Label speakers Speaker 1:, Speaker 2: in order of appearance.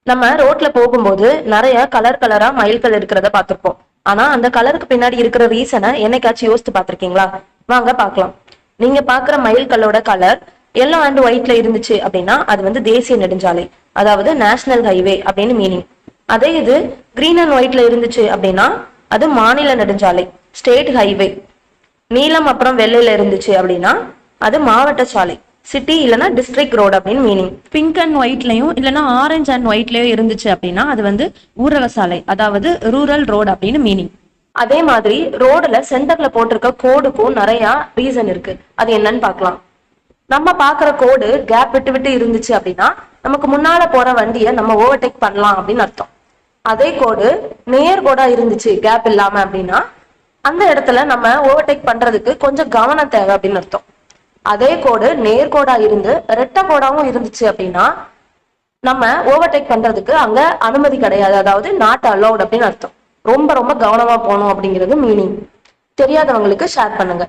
Speaker 1: நம்ம ரோட்ல போகும்போது நிறைய கலர் கலரா மயில்கள் இருக்கிறத பார்த்திருப்போம். ஆனா அந்த கலருக்கு பின்னாடி இருக்கிற ரீசனை என்னைக்காச்சும் யோசித்து பார்த்திருக்கீங்களா? வாங்க பார்க்கலாம். நீங்க பாக்குற மயில்களோட கலர் எல்லோ அண்ட் ஒயிட்ல இருந்துச்சு அப்படின்னா அது வந்து தேசிய நெடுஞ்சாலை, அதாவது நேஷனல் ஹைவே அப்படின்னு மீனிங். அதே இது கிரீன் அண்ட் ஒயிட்ல இருந்துச்சு அப்படின்னா அது மாநில நெடுஞ்சாலை, ஸ்டேட் ஹைவே. நீலம் அப்புறம் வெள்ளையில இருந்துச்சு அப்படின்னா அது மாவட்ட சாலை, சிட்டி இல்லைன்னா டிஸ்ட்ரிக்ட் ரோடு அப்படின்னு மீனிங். பிங்க் அண்ட் ஒயிட்லயும் இல்லைன்னா ஆரஞ்சு அண்ட் ஒயிட்லயும் இருந்துச்சு அப்படின்னா அது வந்து ஊரக சாலை, அதாவது ரூரல் ரோடு அப்படின்னு மீனிங். அதே மாதிரி ரோடுல சென்டர்ல போட்டிருக்க கோடுக்கும் நிறைய ரீசன் இருக்கு. அது என்னன்னு பார்க்கலாம். நம்ம பாக்குற கோடு கேப் விட்டு விட்டு இருந்துச்சு அப்படின்னா நமக்கு முன்னால போற வண்டியை நம்ம ஓவர்டேக் பண்ணலாம் அப்படின்னு அர்த்தம். அதே கோடு நேர் கோடா இருந்துச்சு கேப் இல்லாம அப்படின்னா அந்த இடத்துல நம்ம ஓவர்டேக் பண்றதுக்கு கொஞ்சம் கவனம் தேவை அப்படின்னு அர்த்தம். அதே கோடு நேர்கோடா இருந்து ரெட்டை கோடாவும் இருந்துச்சு அப்படின்னா நம்ம ஓவர்டேக் பண்றதுக்கு அங்க அனுமதி கிடையாது, அதாவது நாட் அலௌட் அப்படின்னு அர்த்தம். ரொம்ப ரொம்ப கவனமா போகணும் அப்படிங்கிறது மீனிங். தெரியாதவங்களுக்கு ஷேர் பண்ணுங்க.